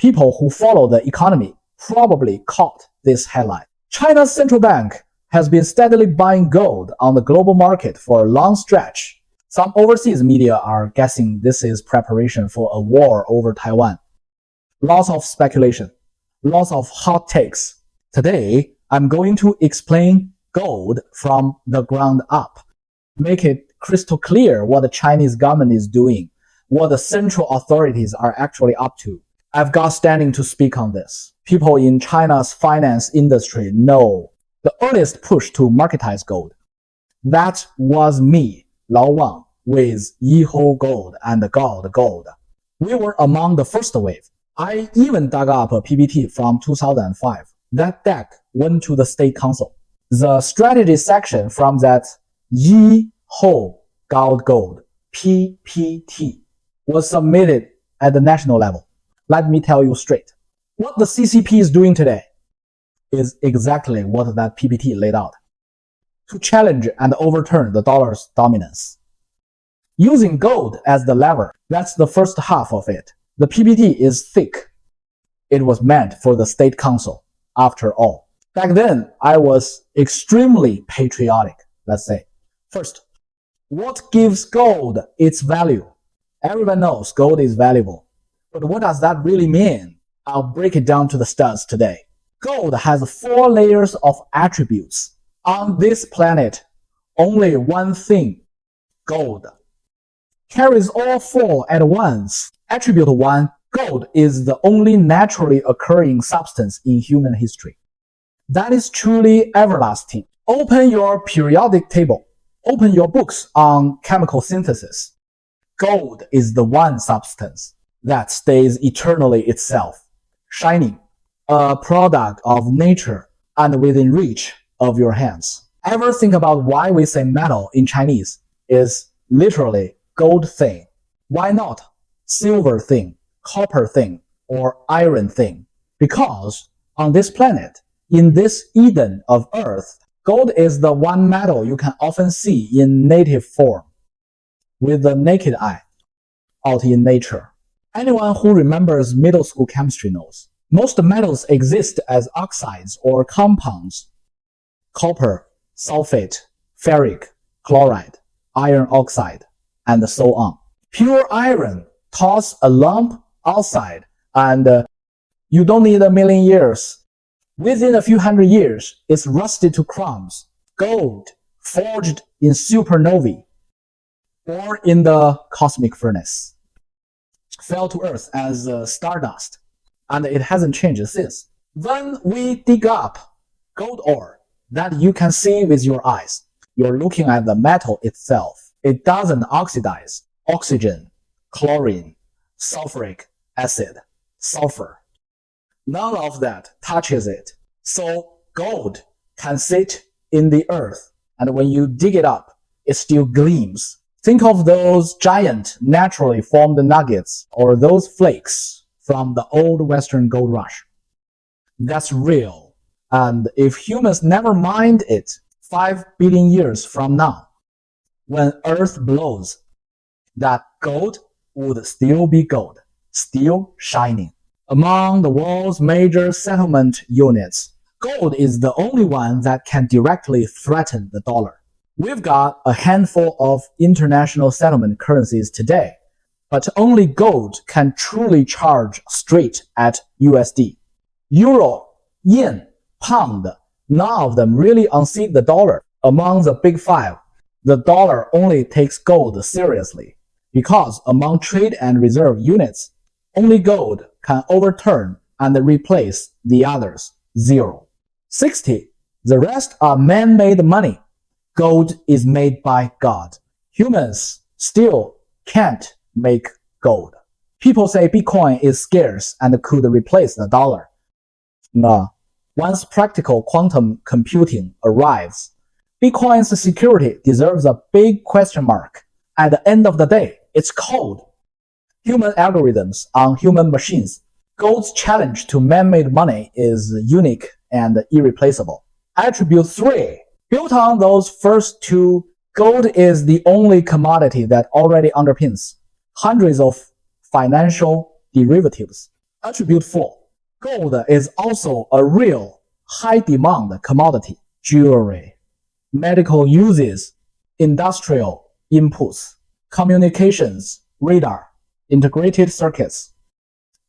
People who follow the economy probably caught this headline. China's central bank has been steadily buying gold on the global market for a long stretch. Some overseas media are guessing this is preparation for a war over Taiwan. Lots of speculation, lots of hot takes. Today, I'm going to explain gold from the ground up, make it crystal clear what the Chinese government is doing, what the central authorities are actually up to. I've got standing to speak on this. People in China's finance industry know the earliest push to marketize gold. That was me, Lao Wang, with Yiho Gold and Gold. We were among the first wave. I even dug up a PPT from 2005. That deck went to the State Council. The strategy section from that Yiho Gold PPT was submitted at the national level. Let me tell you straight. What the CCP is doing today is exactly what that PPT laid out. To challenge and overturn the dollar's dominance. Using gold as the lever, that's the first half of it. The PPT is thick. It was meant for the State Council, after all. Back then, I was extremely patriotic, let's say. First, what gives gold its value? Everyone knows gold is valuable. But what does that really mean? I'll break it down to the studs today. Gold has 4 layers of attributes. On this planet, only one thing, gold, carries all 4 at once. Attribute 1, gold is the only naturally occurring substance in human history. That is truly everlasting. Open your periodic table. Open your books on chemical synthesis. Gold is the one substance that stays eternally itself, shining, a product of nature and within reach of your hands. Ever think about why we say metal in Chinese is literally gold thing? Why not silver thing, copper thing, or iron thing? Because on this planet, in this Eden of Earth, gold is the one metal you can often see in native form, with the naked eye, out in nature. Anyone who remembers middle school chemistry knows. Most metals exist as oxides or compounds. Copper, sulfate, ferric, chloride, iron oxide, and so on. Pure iron, toss a lump outside and you don't need a million years. Within a few hundred years, it's rusted to crumbs. Gold, forged in supernovae or in the cosmic furnace, fell to Earth as stardust, and it hasn't changed since. When we dig up gold ore that you can see with your eyes, you're looking at the metal itself. It doesn't oxidize. Oxygen, chlorine, sulfuric acid, sulfur. None of that touches it. So gold can sit in the earth, and when you dig it up, it still gleams. Think of those giant naturally formed nuggets or those flakes from the old Western gold rush. That's real. And if humans never mind it 5 billion years from now, when Earth blows, that gold would still be gold, still shining. Among the world's major settlement units, gold is the only one that can directly threaten the dollar. We've got a handful of international settlement currencies today, but only gold can truly charge straight at USD. Euro, yen, pound, none of them really unseat the dollar. Among the big 5, the dollar only takes gold seriously, because among trade and reserve units, only gold can overturn and replace the others, 0. 60. The rest are man-made money. Gold is made by God. Humans still can't make gold. People say Bitcoin is scarce and could replace the dollar. No. Once practical quantum computing arrives, Bitcoin's security deserves a big question mark. At the end of the day, it's code. Human algorithms on human machines. Gold's challenge to man-made money is unique and irreplaceable. Attribute 3. Built on those first 2, gold is the only commodity that already underpins hundreds of financial derivatives. Attribute 4. Gold is also a real high-demand commodity. Jewelry, medical uses, industrial inputs, communications, radar, integrated circuits.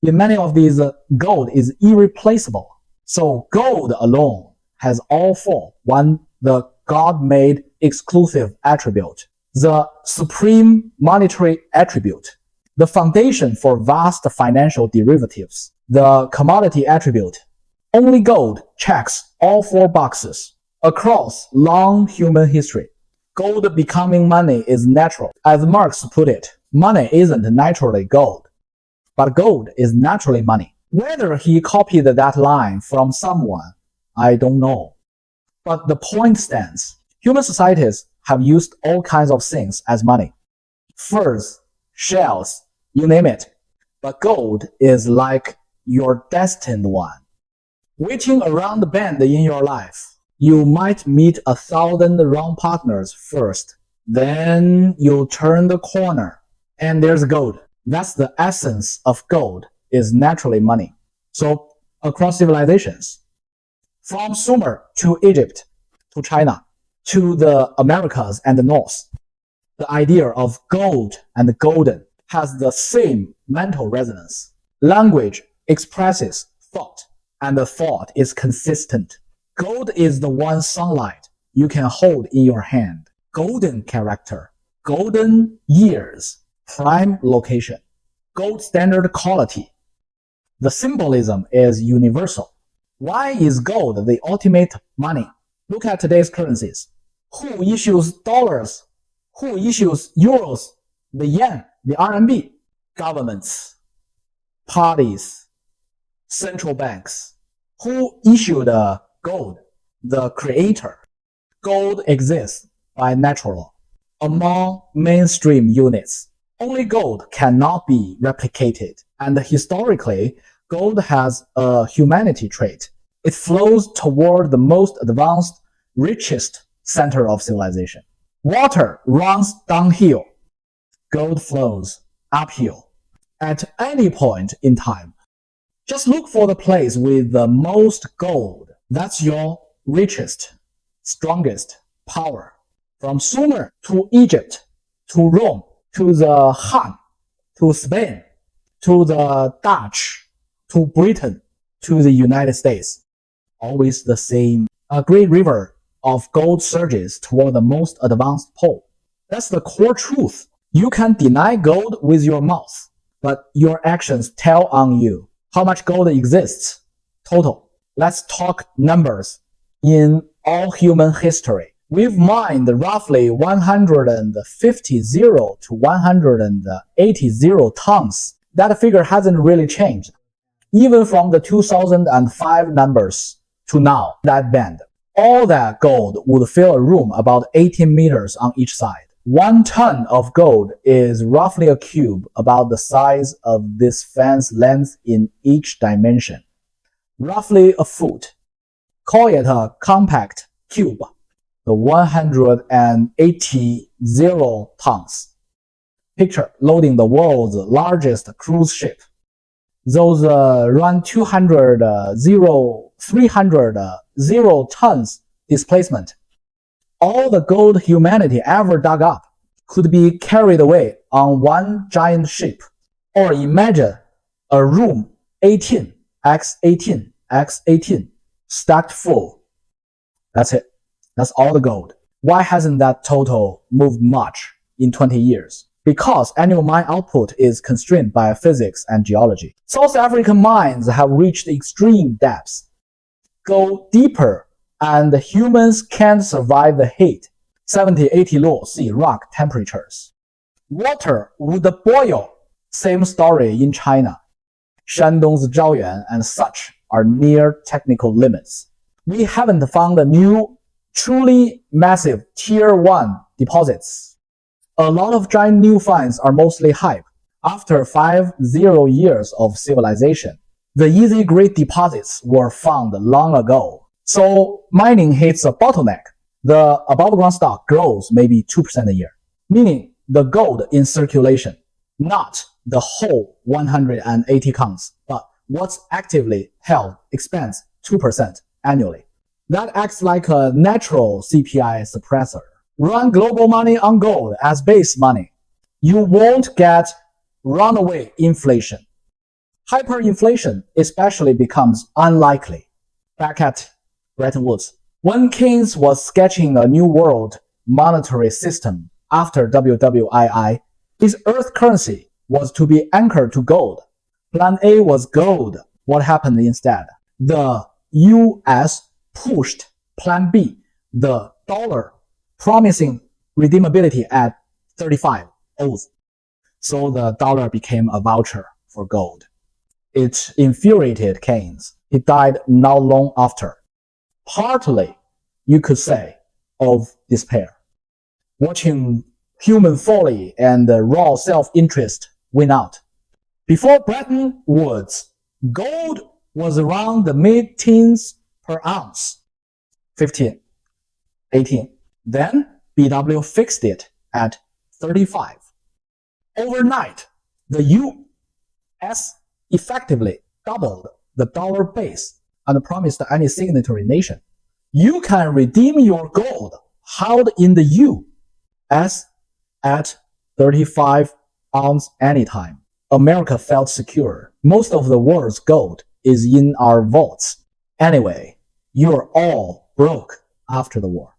In many of these, gold is irreplaceable. So gold alone has all four. One, the God-made exclusive attribute, the supreme monetary attribute, the foundation for vast financial derivatives, the commodity attribute. Only gold checks all four boxes across long human history. Gold becoming money is natural. As Marx put it, money isn't naturally gold, but gold is naturally money. Whether he copied that line from someone, I don't know. But the point stands. Human societies have used all kinds of things as money. Furs, shells, you name it. But gold is like your destined one. Waiting around the bend in your life. You might meet 1,000 wrong partners first. Then you turn the corner and there's gold. That's the essence of gold, is naturally money. So across civilizations, from Sumer to Egypt to China to the Americas and the North, the idea of gold and golden has the same mental resonance. Language expresses thought, and the thought is consistent. Gold is the one sunlight you can hold in your hand. Golden character, golden years, prime location, gold standard quality. The symbolism is universal. Why is gold the ultimate money? Look at today's currencies. Who issues dollars? Who issues euros? The yen, the RMB? Governments, parties, central banks. Who issued gold? The creator. Gold exists by natural law. Among mainstream units, only gold cannot be replicated. And historically, gold has a humanity trait. It flows toward the most advanced, richest center of civilization. Water runs downhill. Gold flows uphill. At any point in time, just look for the place with the most gold. That's your richest, strongest power. From Sumer to Egypt, to Rome, to the Han, to Spain, to the Dutch, to Britain, to the United States. Always the same. A great river of gold surges toward the most advanced pole. That's the core truth. You can deny gold with your mouth, but your actions tell on you. How much gold exists? Total. Let's talk numbers. In all human history, we've mined roughly 150 to 180 tons. That figure hasn't really changed. Even from the 2005 numbers to now, that band. All that gold would fill a room about 18 meters on each side. 1 ton of gold is roughly a cube about the size of this fan's length in each dimension. Roughly a foot. Call it a compact cube. The 180 tons. Picture loading the world's largest cruise ship. Those run 300 tons displacement. All the gold humanity ever dug up could be carried away on one giant ship. Or imagine a room 18 x 18 x 18 stacked full. That's it. That's all the gold. Why hasn't that total moved much in 20 years? Because annual mine output is constrained by physics and geology. South African mines have reached extreme depths. Go deeper and humans can't survive the heat. 70-80 low sea rock temperatures. Water would boil. Same story in China. Shandong's Zhaoyuan and such are near technical limits. We haven't found the new, truly massive Tier 1 deposits. A lot of giant new finds are mostly hype. After 50 years of civilization, the easy great deposits were found long ago. So mining hits a bottleneck. The above ground stock grows maybe 2% a year, meaning the gold in circulation, not the whole 180 counts, but what's actively held expands 2% annually. That acts like a natural CPI suppressor. Run global money on gold as base money. You won't get runaway inflation. Hyperinflation especially becomes unlikely. Back at Bretton Woods, when Keynes was sketching a new world monetary system after WWII, his earth currency was to be anchored to gold. Plan A was gold. What happened instead? The US pushed Plan B, the dollar, promising redeemability at 35 oz. So the dollar became a voucher for gold. It infuriated Keynes. He died not long after. Partly, you could say, of despair. Watching human folly and raw self-interest win out. Before Bretton Woods, gold was around the mid-teens per ounce. 15, 18. Then BW fixed it at 35. Overnight, the US effectively doubled the dollar base and promised any signatory nation, you can redeem your gold held in the US at 35 ounce anytime. America felt secure. Most of the world's gold is in our vaults. Anyway, you're all broke after the war.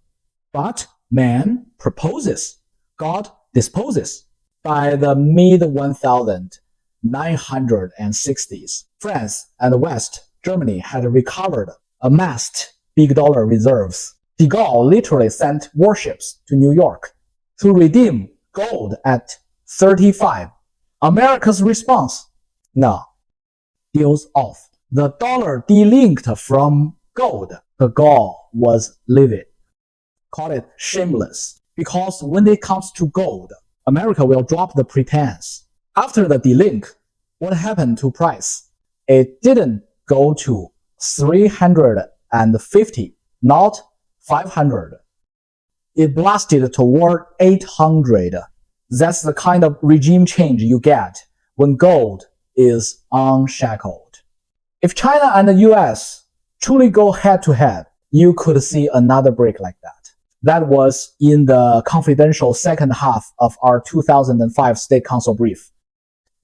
But man proposes, God disposes. By the mid-1960s, France and the West Germany had recovered amassed big dollar reserves. De Gaulle literally sent warships to New York to redeem gold at 35. America's response? No. Deals off. The dollar delinked from gold. De Gaulle was livid. Call it shameless. Because when it comes to gold, America will drop the pretense. After the delink, what happened to price? It didn't go to 350, not 500. It blasted toward 800. That's the kind of regime change you get when gold is unshackled. If China and the US truly go head to head, you could see another break like that. That was in the confidential second half of our 2005 State Council brief.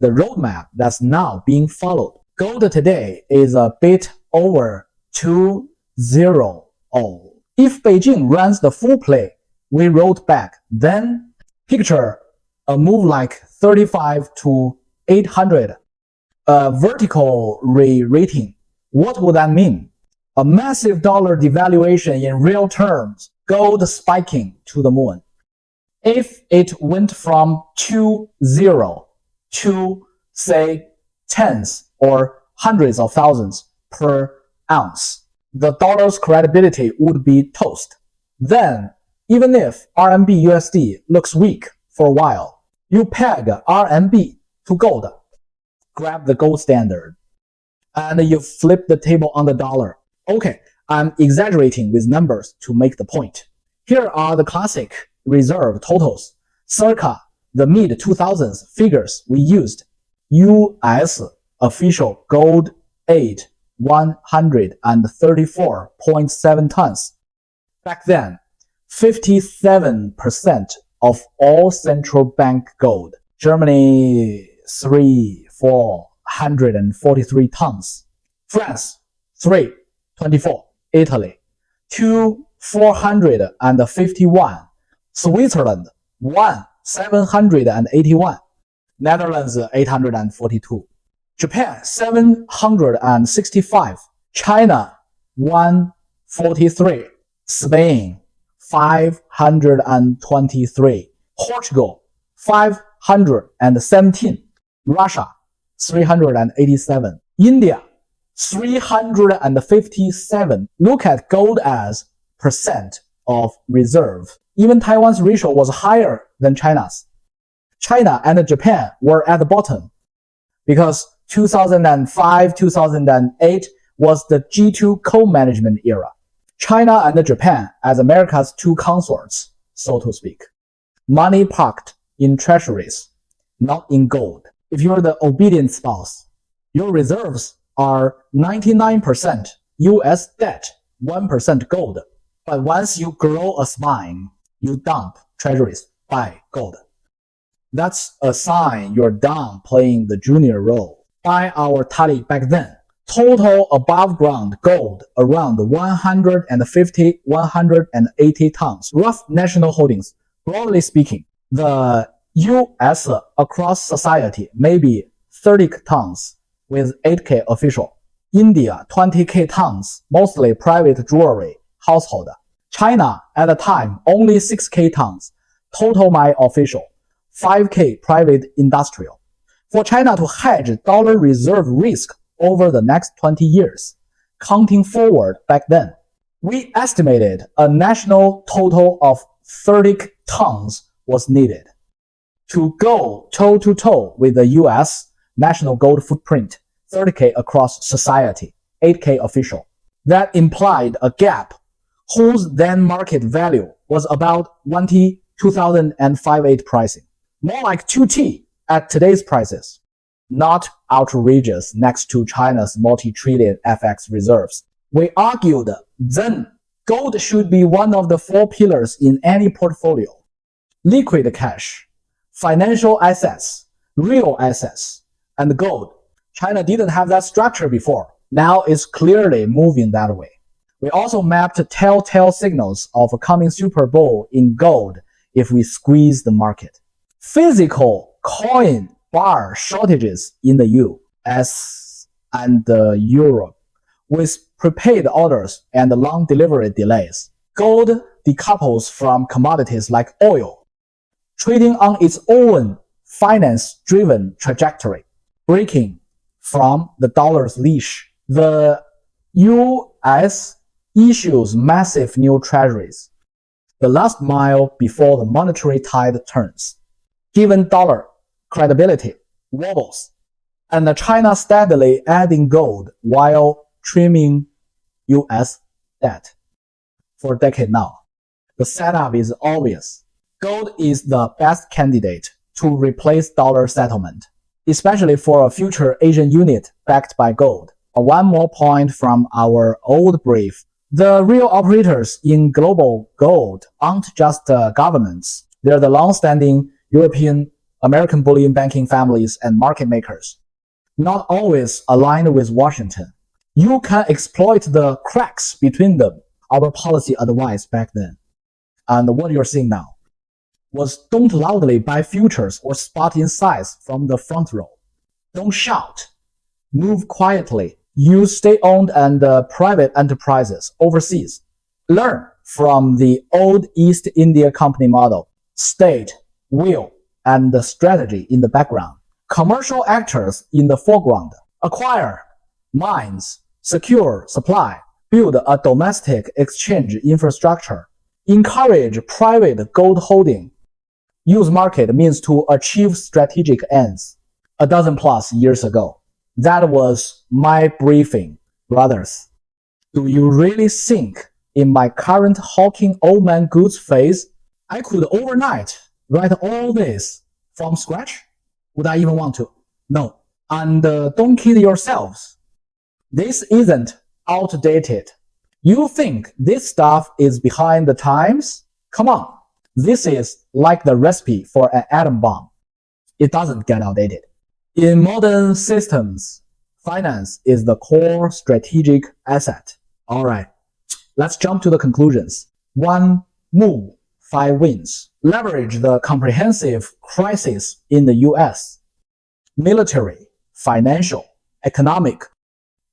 The roadmap that's now being followed. Gold today is a bit over 200. If Beijing runs the full play we wrote back, then picture a move like 35 to 800, a vertical re-rating. What would that mean? A massive dollar devaluation in real terms, gold spiking to the moon. If it went from 20 to, say, tens or hundreds of thousands per ounce, the dollar's credibility would be toast. Then, even if RMB USD looks weak for a while, you peg RMB to gold, grab the gold standard, and you flip the table on the dollar. Okay, I'm exaggerating with numbers to make the point. Here are the classic reserve totals, circa the mid-2000s figures we used. US official gold aid 134.7 tons. Back then, 57% of all central bank gold. Germany 443 tons. France 324. Italy 451. Switzerland 781. Netherlands 842. Japan 765. China 143. Spain 523. Portugal 517. Russia 387. India 357. Look at gold as percent of reserve. Even Taiwan's ratio was higher than China's. China and Japan were at the bottom because 2005-2008 was the G2 co-management era. China and Japan as America's two consorts, so to speak. Money parked in treasuries, not in gold. If you're the obedient spouse, your reserves are 99% US debt, 1% gold. But once you grow a spine, you dump treasuries, buy gold. That's a sign you're done playing the junior role. By our tally back then, total above ground gold around 150, 180 tons. Rough national holdings. Broadly speaking, the US across society maybe 30 tons with 8K official. India 20K tons, mostly private jewelry, household. China at the time only 6K tons, total my official. 5K private industrial. For China to hedge dollar reserve risk over the next 20 years, counting forward back then, we estimated a national total of 30 tons was needed to go toe-to-toe with the US national gold footprint, 30K across society, 8K official. That implied a gap whose then market value was about 1T 2005-8 pricing. More like 2T at today's prices. Not outrageous next to China's multi-trillion FX reserves. We argued then gold should be one of the 4 pillars in any portfolio. Liquid cash, financial assets, real assets, and gold. China didn't have that structure before. Now it's clearly moving that way. We also mapped telltale signals of a coming Super Bowl in gold if we squeeze the market. Physical coin bar shortages in the US and Europe with prepaid orders and long delivery delays. Gold decouples from commodities like oil, trading on its own finance-driven trajectory, breaking from the dollar's leash. The US issues massive new treasuries, the last mile before the monetary tide turns. Given dollar credibility wobbles, and China steadily adding gold while trimming US debt for a decade now. The setup is obvious. Gold is the best candidate to replace dollar settlement, especially for a future Asian unit backed by gold. One more point from our old brief. The real operators in global gold aren't just governments. They're the long-standing European, American bullion banking families and market makers, not always aligned with Washington. You can exploit the cracks between them. Our policy advice back then, and what you're seeing now, was don't loudly buy futures or spot in size from the front row. Don't shout. Move quietly. Use state-owned and private enterprises overseas. Learn from the old East India Company model. State, will, and the strategy in the background. Commercial actors in the foreground. Acquire mines, secure supply, build a domestic exchange infrastructure. Encourage private gold holding. Use market means to achieve strategic ends. A dozen plus years ago. That was my briefing, brothers. Do you really think in my current hawking old man goods phase, I could overnight write all this from scratch? Would I even want to? No. And don't kid yourselves. This isn't outdated. You think this stuff is behind the times? Come on. This is like the recipe for an atom bomb. It doesn't get outdated. In modern systems, finance is the core strategic asset. All right, let's jump to the conclusions. 1. Move, 5 wins. Leverage the comprehensive crisis in the US. Military, financial, economic,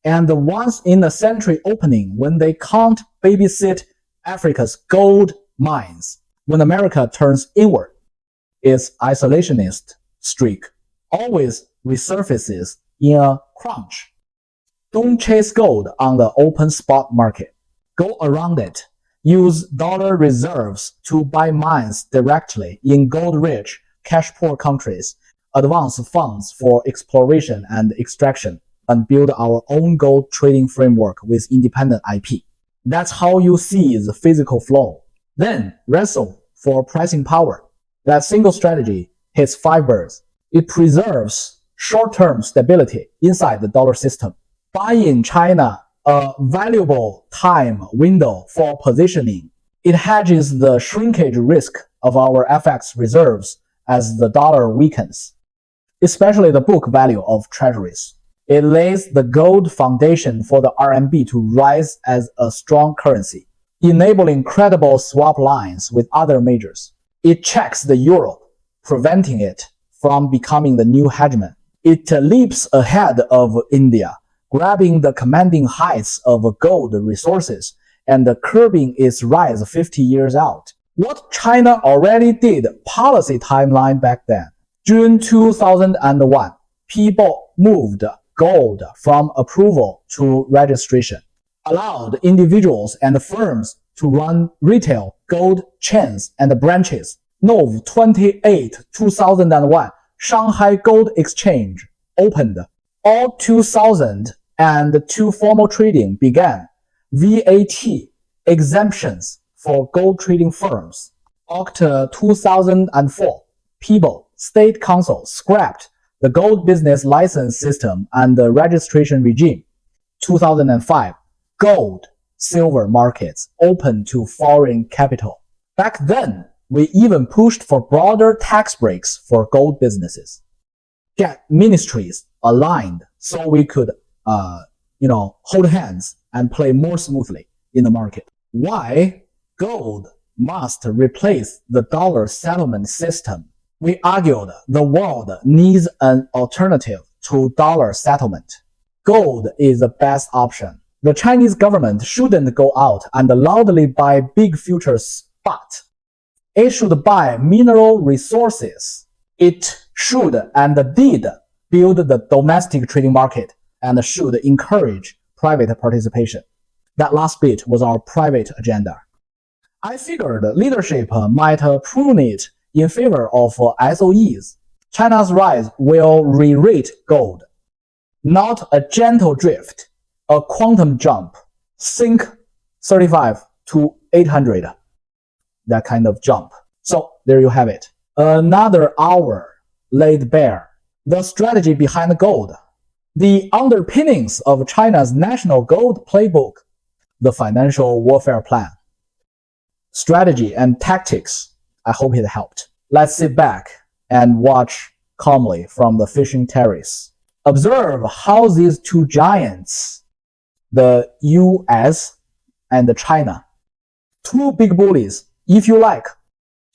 and the once-in-a-century opening when they can't babysit Africa's gold mines. When America turns inward, its isolationist streak always resurfaces in a crunch. Don't chase gold on the open spot market. Go around it. Use dollar reserves to buy mines directly in gold-rich, cash-poor countries, advance funds for exploration and extraction, and build our own gold trading framework with independent IP. That's how you see the physical flow. Then wrestle for pricing power. That single strategy hits 5 birds. It preserves short-term stability inside the dollar system, buying China a valuable time window for positioning. It hedges the shrinkage risk of our FX reserves as the dollar weakens, especially the book value of treasuries. It lays the gold foundation for the RMB to rise as a strong currency, enabling credible swap lines with other majors. It checks the euro, preventing it from becoming the new hegemon. It leaps ahead of India, grabbing the commanding heights of gold resources and curbing its rise 50 years out. What China already did policy timeline back then. June 2001, people moved gold from approval to registration, allowed individuals and firms to run retail gold chains and branches. Nov 28, 2001, Shanghai Gold Exchange opened. All 2002 formal trading began. VAT exemptions for gold trading firms. October 2004, People State Council scrapped the gold business license system and the registration regime. 2005, gold, silver markets open to foreign capital. Back then, we even pushed for broader tax breaks for gold businesses. Get ministries aligned so we could, hold hands and play more smoothly in the market. Why? Gold must replace the dollar settlement system. We argued the world needs an alternative to dollar settlement. Gold is the best option. The Chinese government shouldn't go out and loudly buy big futures spot. It should buy mineral resources. It should and did build the domestic trading market and should encourage private participation. That last bit was our private agenda. I figured leadership might prune it in favor of SOEs. China's rise will re-rate gold. Not a gentle drift, a quantum jump. Think 35 to 800. That kind of jump. So there you have it. Another hour laid bare. The strategy behind gold. The underpinnings of China's national gold playbook. The financial warfare plan. Strategy and tactics. I hope it helped. Let's sit back and watch calmly from the fishing terrace. Observe how these two giants, the US and China, two big bullies, if you like,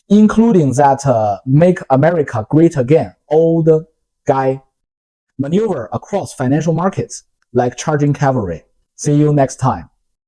including that Make America Great Again old guy, maneuver across financial markets like charging cavalry. See you next time.